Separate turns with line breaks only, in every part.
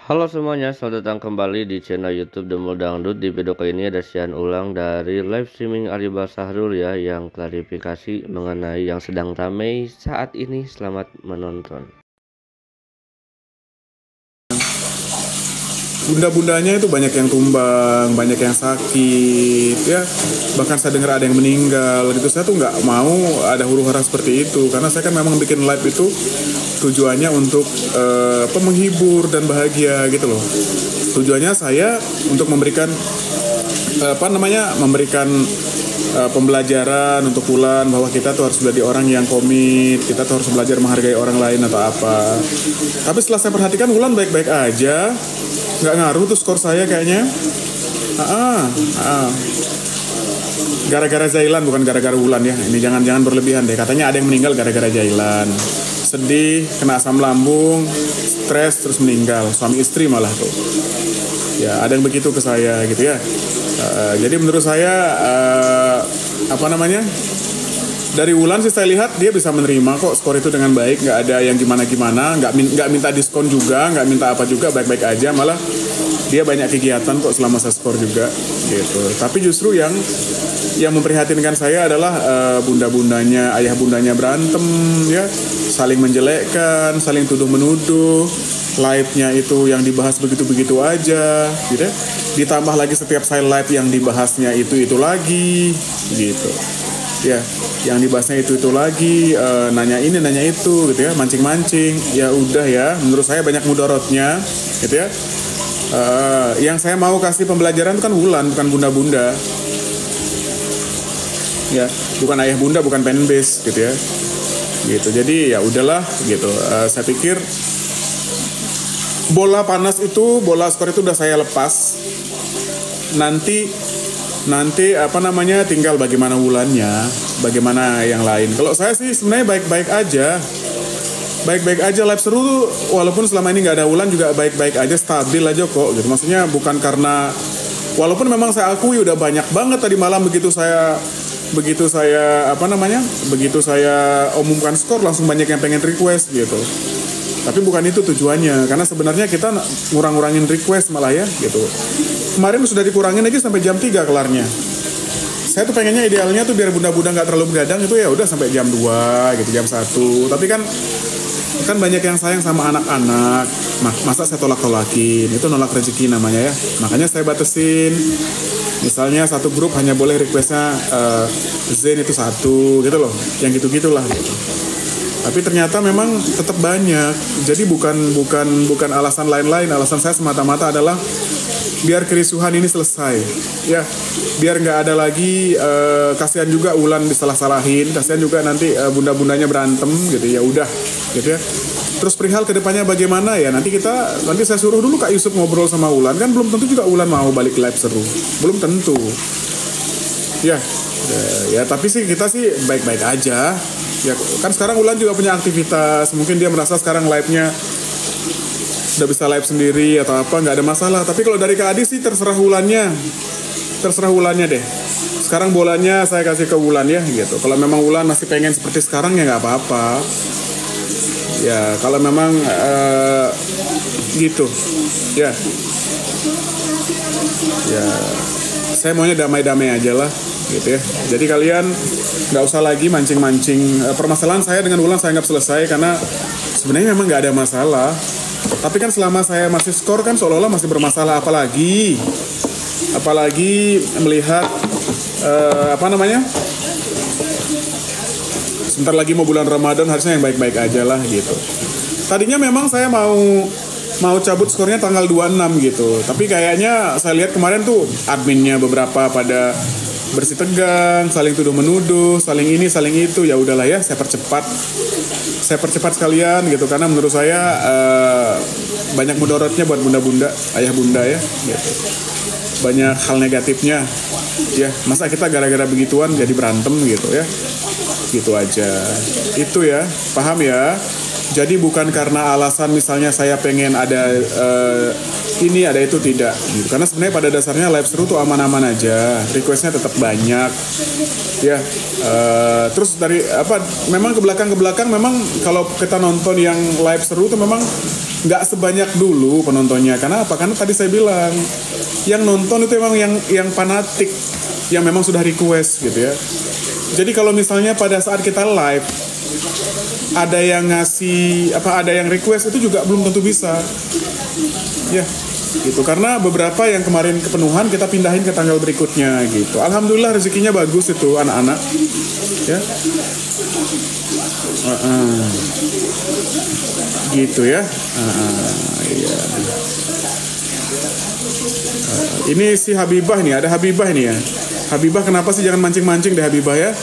Halo semuanya, selamat datang kembali di channel YouTube Demul Dangdut. Di video kali ini ada siaran ulang dari live streaming Aribal Sahrul ya, yang klarifikasi mengenai yang sedang ramai saat ini. Selamat menonton.
Bunda-bundanya itu banyak yang tumbang, banyak yang sakit, ya. Bahkan saya dengar ada yang meninggal gitu. Saya tuh nggak mau ada huru-hara seperti itu, karena saya kan memang bikin live itu tujuannya untuk menghibur dan bahagia gitu loh. Tujuannya saya untuk memberikan memberikan pembelajaran untuk Wulan bahwa kita tuh harus menjadi orang yang komit, kita tuh harus belajar menghargai orang lain atau apa. Tapi setelah saya perhatikan Wulan baik-baik aja, nggak ngaruh tuh skor saya kayaknya. Gara-gara Zailan, bukan gara-gara Wulan ya. Ini jangan berlebihan deh. Katanya ada yang meninggal gara-gara Zailan. Sedih, kena asam lambung, stres terus meninggal. Suami istri malah tuh. Ya ada yang begitu ke saya gitu ya. Jadi menurut saya dari Wulan sih saya lihat dia bisa menerima kok skor itu dengan baik, nggak ada yang gimana-gimana, nggak minta diskon juga, nggak minta apa juga, baik-baik aja, malah dia banyak kegiatan kok selama saya skor juga gitu. Tapi justru yang memprihatinkan saya adalah bunda-bundanya, ayah bundanya berantem ya, saling menjelekkan, saling tuduh menuduh, live-nya itu yang dibahas begitu-begitu aja gitu ya. Ditambah lagi setiap saya live yang dibahasnya itu lagi gitu ya, yang dibahasnya itu lagi, nanya ini nanya itu gitu ya, mancing-mancing. Ya udah ya, menurut saya banyak mudorotnya gitu ya. Yang saya mau kasih pembelajaran itu kan Wulan, bukan bunda-bunda ya, bukan ayah bunda, bukan fanbase gitu ya gitu. Jadi ya udahlah gitu. Saya pikir bola panas itu, bola skor itu udah saya lepas. Nanti tinggal bagaimana Wulannya, bagaimana yang lain. Kalau saya sih sebenarnya baik-baik aja live seru tuh, walaupun selama ini nggak ada Wulan juga baik-baik aja, stabil aja kok gitu. Maksudnya bukan karena, walaupun memang saya akui udah banyak banget tadi malam begitu saya umumkan skor langsung banyak yang pengen request gitu. Tapi bukan itu tujuannya, karena sebenarnya kita ngurang-ngurangin request malah ya gitu. Kemarin sudah dikurangin lagi sampai jam 3 kelarnya. Saya tuh pengennya idealnya tuh biar bunda-bunda nggak terlalu begadang itu ya udah sampai jam 2 gitu, jam 1. Tapi kan banyak yang sayang sama anak-anak. Masa saya tolak-tolakin? Itu nolak rezeki namanya ya. Makanya saya batasin. Misalnya satu grup hanya boleh requestnya Zen itu 1 gitu loh. Yang gitu-gitulah gitu. Tapi ternyata memang tetap banyak. Jadi bukan alasan lain-lain. Alasan saya semata-mata adalah biar kerisuhan ini selesai. Ya, biar nggak ada lagi kasihan juga Wulan disalah-salahin, kasihan juga nanti bunda-bundanya berantem gitu. Ya udah, gitu ya. Terus perihal kedepannya bagaimana ya? Nanti saya suruh dulu Kak Yusuf ngobrol sama Wulan. Kan belum tentu juga Wulan mau balik live seru. Belum tentu. Ya tapi sih kita sih baik-baik aja. Ya kan sekarang Wulan juga punya aktivitas, mungkin dia merasa sekarang live-nya udah bisa live sendiri atau apa, nggak ada masalah. Tapi kalau dari Kak Adi sih terserah Wulannya deh. Sekarang bolanya saya kasih ke Wulan ya gitu. Kalau memang Wulan masih pengen seperti sekarang ya nggak apa-apa. Ya kalau memang gitu ya saya maunya damai-damai aja lah gitu ya. Jadi kalian nggak usah lagi mancing-mancing. Permasalahan saya dengan Wulan saya anggap selesai, karena sebenarnya memang nggak ada masalah. Tapi kan selama saya masih skor kan seolah-olah masih bermasalah. Apalagi melihat sebentar lagi mau bulan Ramadan, harusnya yang baik-baik aja lah gitu. Tadinya memang saya mau cabut skornya tanggal 26 gitu. Tapi kayaknya saya lihat kemarin tuh adminnya beberapa pada bersih tegang, saling tuduh menuduh, saling ini, saling itu. Ya udahlah ya, saya percepat sekalian gitu, karena menurut saya banyak mudorotnya buat bunda-bunda, ayah bunda ya gitu. Banyak hal negatifnya ya. Masa kita gara-gara begituan jadi berantem gitu ya. Gitu aja. Itu ya, paham ya. Jadi bukan karena alasan misalnya saya pengen ada ini ada itu, tidak gitu. Karena sebenarnya pada dasarnya live seru tuh aman-aman aja, requestnya tetap banyak ya. Terus dari memang ke belakang memang kalau kita nonton yang live seru tuh memang nggak sebanyak dulu penontonnya. Karena apa? Karena tadi saya bilang yang nonton itu emang yang fanatik, yang memang sudah request gitu ya. Jadi kalau misalnya pada saat kita live ada yang ngasih ada yang request, itu juga belum tentu bisa ya gitu, karena beberapa yang kemarin kepenuhan kita pindahin ke tanggal berikutnya gitu. Alhamdulillah rezekinya bagus itu anak-anak ya. Gitu ya. Iya. Ini si Habibah nih, ada Habibah nih ya. Habibah kenapa sih, jangan mancing-mancing deh Habibah ya.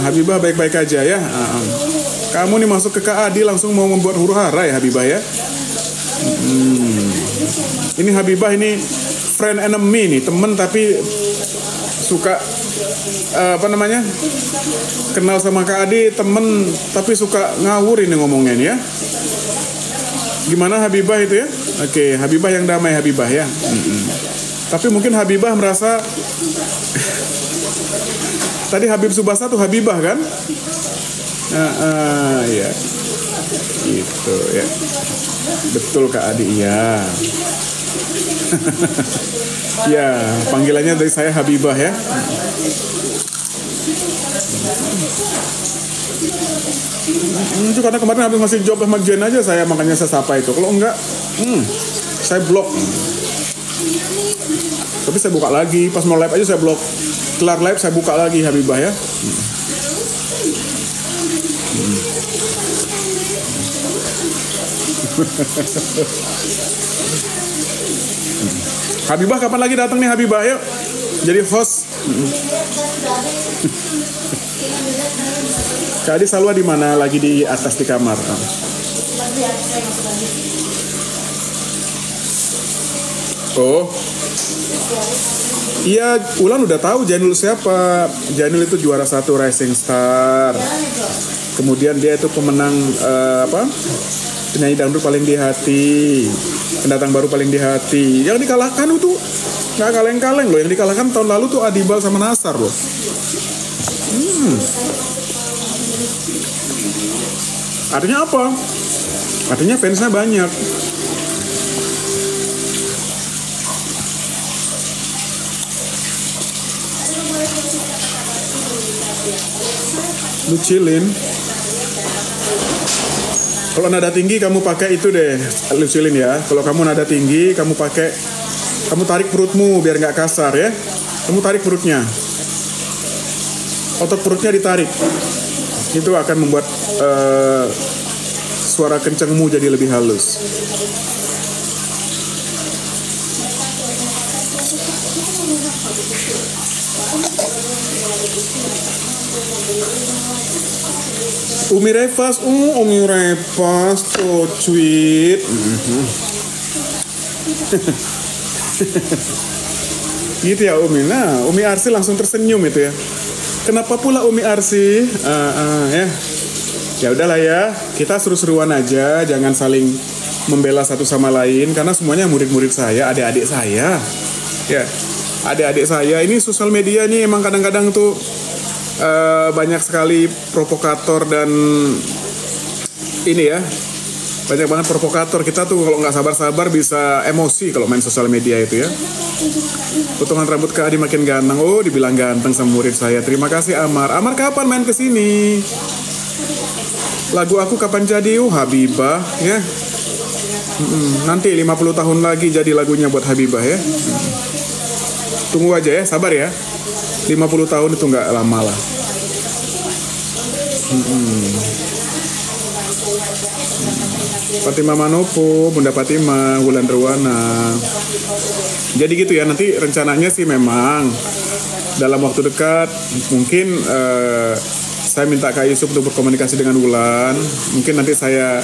Habibah baik-baik aja ya. Kamu nih masuk ke KAD langsung mau membuat huru hara ya Habibah ya. Ini Habibah ini friend enemy nih, temen tapi suka kenal sama KAD, temen tapi suka ngawur ini ngomongnya nih ya. Gimana Habibah itu ya? Oke, Habibah yang damai Habibah ya. Tapi mungkin Habibah merasa tadi Habib Subasa tuh Habibah kan? Ya. Gitu ya. Betul Kak Adi, iya. Ya, panggilannya dari saya Habibah ya. Itu karena kemarin habis masih job sama Jen aja saya, makanya saya sapa itu. Kalau enggak, saya blok. Tapi saya buka lagi, pas mau live aja saya blok. Kelar live saya buka lagi Habibah ya. Habibah kapan lagi datang nih Habibah, yuk jadi host. Kak Adi Salwa di mana? Lagi di atas di kamar. Oh, iya, Ulan udah tahu Janul siapa. Janul itu juara 1 Rising Star. Kemudian dia itu pemenang penyanyi dangdut paling di hati, pendatang baru paling di hati. Yang dikalahkan itu nggak kaleng-kaleng loh. Yang dikalahkan tahun lalu tuh Adibal sama Nasar loh. Artinya apa? Artinya fansnya banyak. Lu chillin. Kalau nada tinggi kamu pakai itu deh, lucilin ya. Kalau kamu nada tinggi, kamu tarik perutmu biar nggak kasar ya. Kamu tarik perutnya, otot perutnya ditarik. Itu akan membuat suara kencengmu jadi lebih halus. Umi Revas tuh tweet. Gitu ya Umi. Nah, Umi Arsi langsung tersenyum itu ya. Kenapa pula Umi Arsi? Ya. Ya udahlah ya, kita seru-seruan aja, jangan saling membela satu sama lain karena semuanya murid-murid saya, adik-adik saya. Ya. Adik-adik saya ini sosial media nih emang kadang-kadang tuh banyak sekali provokator dan ini ya, banyak banget provokator. Kita tuh kalau nggak sabar-sabar bisa emosi kalau main sosial media itu ya. Potongan rambut Kak Adi makin ganteng. Oh, dibilang ganteng sama murid saya. Terima kasih Amar. Amar kapan main kesini? Lagu aku kapan jadi? Habibah ya. Nanti 50 tahun lagi jadi lagunya buat Habibah ya. Tunggu aja ya, sabar ya. 50 tahun itu nggak lama lah. Fatima Manopo, Bunda Fatima, Wulan Derwana. Jadi gitu ya, nanti rencananya sih memang dalam waktu dekat mungkin saya minta Kak Yusuf untuk berkomunikasi dengan Wulan. Mungkin nanti saya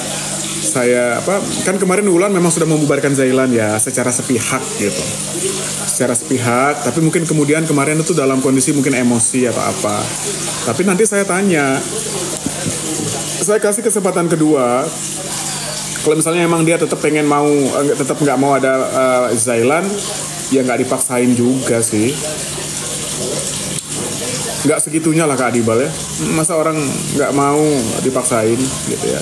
kan kemarin Wulan memang sudah membubarkan Zailan ya secara sepihak gitu. Secara sepihak, tapi mungkin kemudian kemarin itu dalam kondisi mungkin emosi atau apa. Tapi nanti saya tanya, saya kasih kesempatan kedua. Kalau misalnya emang dia tetap pengen tetap nggak mau ada Zailan, ya nggak dipaksain juga sih. Nggak segitunya lah Kak Adibal ya. Masa orang nggak mau dipaksain gitu ya.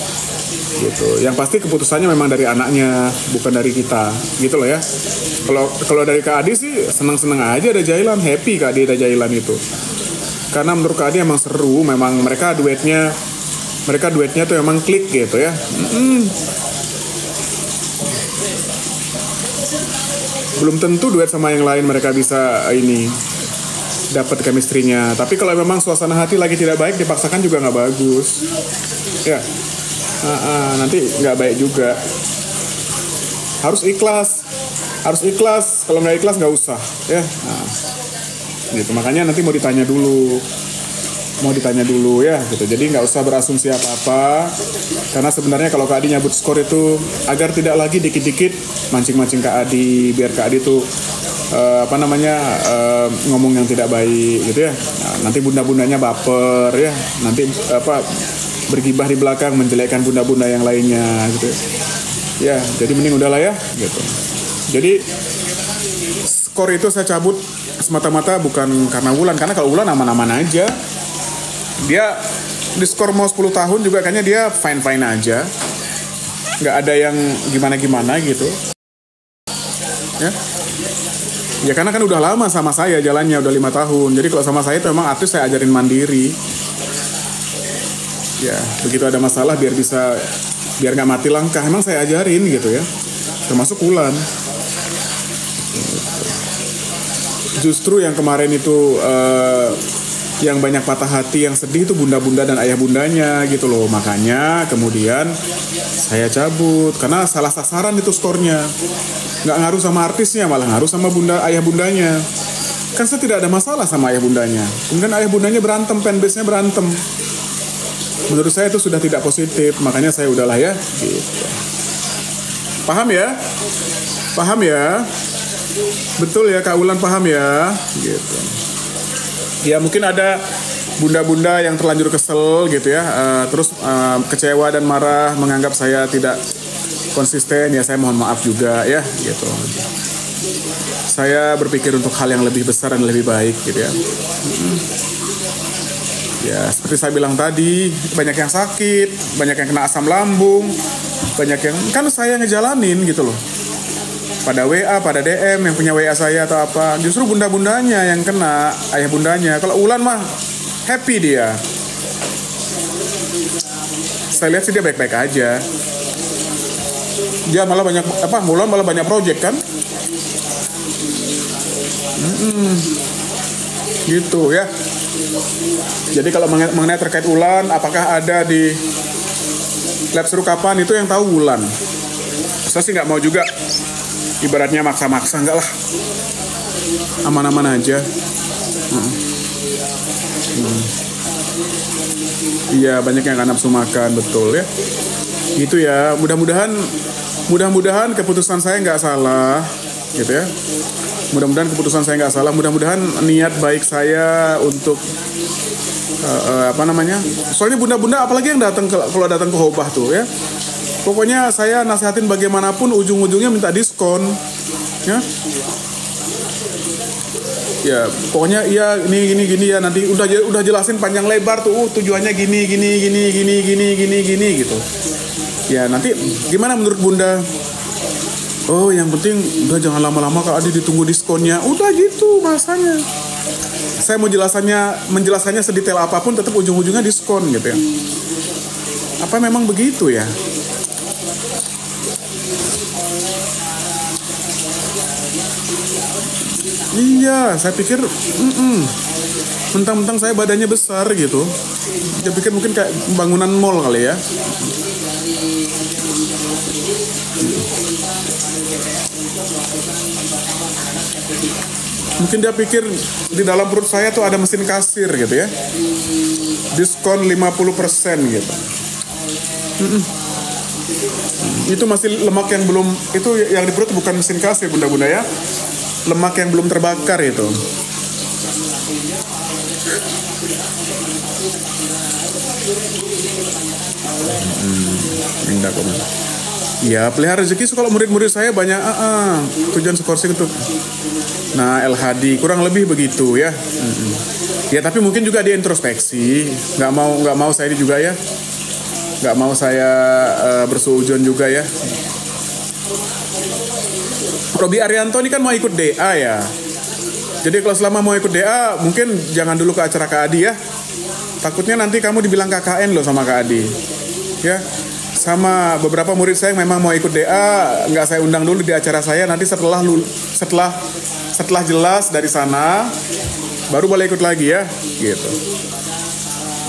gitu. Yang pasti keputusannya memang dari anaknya, bukan dari kita, gitu loh ya. Kalau dari Kak Adi sih senang-senang aja ada Jailan, happy Kak Adi ada Jailan itu. Karena menurut Kak Adi emang seru, memang mereka duetnya tuh emang klik gitu ya. Belum tentu duet sama yang lain mereka bisa ini dapat chemistry-nya. Tapi kalau memang suasana hati lagi tidak baik, dipaksakan juga nggak bagus. Ya, nanti nggak baik juga. Harus ikhlas. Kalau nggak ikhlas nggak usah. Ya, gitu. Makanya nanti mau ditanya dulu ya, gitu. Jadi nggak usah berasumsi apa-apa. Karena sebenarnya kalau Kak Adi nyabut skor itu agar tidak lagi dikit-dikit mancing-mancing Kak Adi, biar Kak Adi tuh ngomong yang tidak baik gitu ya. Nah, nanti bunda-bundanya baper ya. Nanti bergibah di belakang menjelekkan bunda-bunda yang lainnya gitu. Ya, jadi mending udahlah ya gitu. Jadi skor itu saya cabut semata-mata bukan karena Wulan, karena kalau Wulan aman-aman aja. Dia di skor mau 10 tahun juga kayaknya dia fine-fine aja. Nggak ada yang gimana-gimana gitu. Ya karena kan udah lama sama saya jalannya, udah 5 tahun. Jadi kalau sama saya itu memang artis saya ajarin mandiri. Ya begitu ada masalah biar nggak mati langkah, emang saya ajarin gitu ya. Termasuk Wulan. Justru yang kemarin itu yang banyak patah hati, yang sedih itu bunda-bunda dan ayah bundanya gitu loh. Makanya kemudian saya cabut karena salah sasaran itu skornya. Nggak ngaruh sama artisnya, malah ngaruh sama ayah bundanya. Kan saya tidak ada masalah sama ayah bundanya. Kemudian ayah bundanya berantem, fanbase-nya berantem. Menurut saya itu sudah tidak positif, makanya saya udahlah ya gitu. Paham ya? Betul ya Kak Wulan, paham ya gitu. Ya mungkin ada bunda-bunda yang terlanjur kesel gitu ya, terus kecewa dan marah, menganggap saya tidak konsisten, ya saya mohon maaf juga ya gitu. Saya berpikir untuk hal yang lebih besar dan lebih baik gitu ya. Ya seperti saya bilang tadi, banyak yang sakit, banyak yang kena asam lambung, banyak yang kan saya ngejalanin gitu loh. Pada WA, pada DM yang punya WA saya atau apa, justru bunda-bundanya yang kena, ayah bundanya. Kalau Wulan mah happy dia. Saya lihat sih dia baik-baik aja. Dia malah Wulan malah banyak project kan? Gitu ya. Jadi kalau mengenai terkait Wulan, apakah ada di lab seru kapan, itu yang tahu Wulan. Saya sih nggak mau juga ibaratnya maksa-maksa, enggak lah. Aman-aman aja. Iya, banyak yang nggak nafsu makan, betul ya. Gitu ya, mudah-mudahan keputusan saya nggak salah, gitu ya. Mudah-mudahan keputusan saya nggak salah. Mudah-mudahan niat baik saya untuk Soalnya bunda-bunda apalagi yang kalau datang ke Hobah tuh ya. Pokoknya saya nasihatin bagaimanapun ujung-ujungnya minta diskon, ya. Ya, pokoknya iya gini ya, nanti udah jelasin panjang lebar tuh, tujuannya gini gitu. Ya, nanti gimana menurut Bunda? Oh, yang penting udah jangan lama-lama kalau ada ditunggu diskonnya. Udah gitu bahasanya. Saya mau menjelaskannya sedetail apapun tetap ujung-ujungnya diskon gitu ya. Apa memang begitu ya? Iya, saya pikir mentang-mentang saya badannya besar gitu. Saya pikir mungkin kayak bangunan mall kali ya. Mungkin dia pikir di dalam perut saya tuh ada mesin kasir gitu ya. Diskon 50% gitu. Itu masih lemak yang belum, itu yang di perut bukan mesin kasir bunda-bunda ya. Lemak yang belum terbakar itu. Indah kok. Ya, pelihara rezeki. So, kalau murid-murid saya banyak tujuan skorsing untuk LHD kurang lebih begitu ya. Ya, tapi mungkin juga dia introspeksi. Nggak mau saya juga ya. nggak mau saya bersuujon juga ya. Robi Arianto ini kan mau ikut DA ya. Jadi kalau selama mau ikut DA, mungkin jangan dulu ke acara Kak Adi ya. Takutnya nanti kamu dibilang KKN loh sama Kak Adi. Ya, sama beberapa murid saya yang memang mau ikut DA, nggak saya undang dulu di acara saya. Nanti setelah jelas dari sana, baru boleh ikut lagi ya, gitu.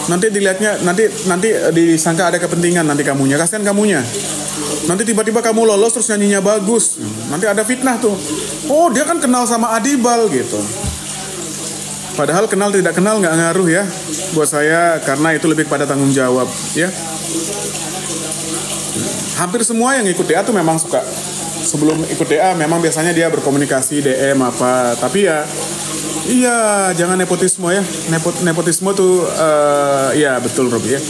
Nanti dilihatnya, nanti disangka ada kepentingan nanti kamunya, kasihan kamunya. Nanti tiba-tiba kamu lolos terus nyanyinya bagus, nanti ada fitnah tuh. Oh dia kan kenal sama Adibal gitu. Padahal kenal tidak kenal nggak ngaruh ya buat saya, karena itu lebih pada tanggung jawab ya. Hampir semua yang ikut DA tuh memang suka sebelum ikut DA memang biasanya dia berkomunikasi DM apa, tapi ya iya jangan nepotisme ya. Nepotisme tuh ya betul Robi ya.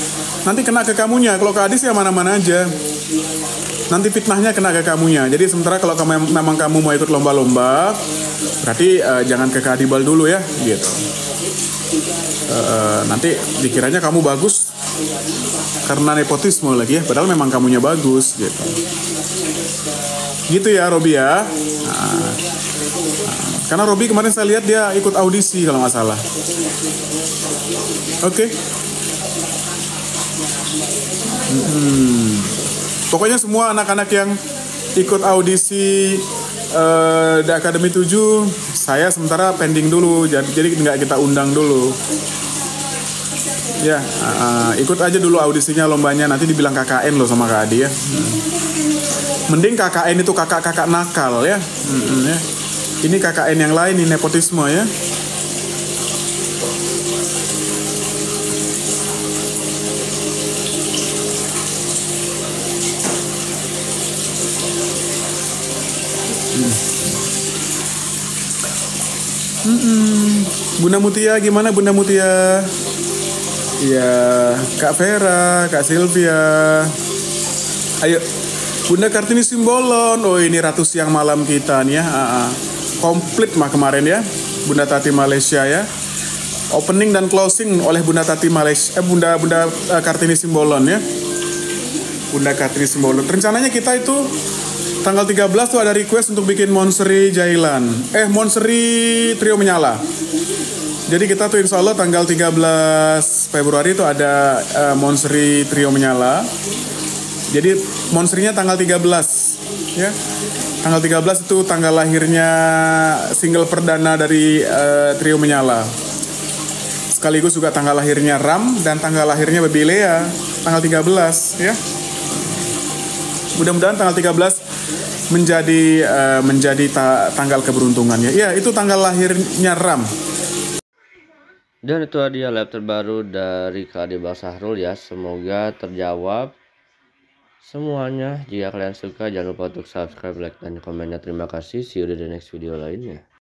Nanti kena ke kamunya. Kalau ke Adis ya mana-mana aja. Nanti fitnahnya kena ke kamunya. Jadi sementara kalau memang kamu mau ikut lomba-lomba, berarti jangan ke Kadibal dulu ya, gitu. Nanti dikiranya kamu bagus karena nepotisme lagi ya, padahal memang kamunya bagus, gitu. Gitu ya Robi ya. Karena Robi kemarin saya lihat dia ikut audisi kalau nggak salah. Oke. Pokoknya semua anak-anak yang ikut audisi The Academy 7, saya sementara pending dulu, jadi nggak kita undang dulu. Ya, ikut aja dulu audisinya, lombanya, nanti dibilang KKN loh sama Kak Adi ya. Mending KKN itu kakak-kakak nakal ya. Ya. Ini KKN yang lain, ini nepotisme ya. Bunda Mutia gimana Bunda Mutia? Iya, Kak Vera, Kak Sylvia. Ayo, Bunda Kartini Simbolon. Oh ini Ratu Siang Malam kita nih ya. Komplit mah kemarin ya. Bunda Tati Malaysia ya. Opening dan closing oleh Bunda Tati Malaysia. Bunda Kartini Simbolon ya. Bunda Kartini Simbolon. Rencananya kita itu tanggal 13 tuh ada request untuk bikin Monseri Jailan. Monseri Trio Menyala. Jadi kita tuh insya Allah tanggal 13 Februari itu ada Monseri Trio Menyala. Jadi Monserinya tanggal 13 ya. Tanggal 13 itu tanggal lahirnya single perdana dari Trio Menyala. Sekaligus juga tanggal lahirnya Ram dan tanggal lahirnya Baby Lea tanggal 13 ya. Mudah-mudahan tanggal 13 menjadi tanggal keberuntungannya. Ya, itu tanggal lahirnya Ram.
Dan itu dia live terbaru dari Kak Adibal Sahrul ya. Semoga terjawab semuanya. Jika kalian suka jangan lupa untuk subscribe, like, dan komennya. Terima kasih. See you di the next video lainnya.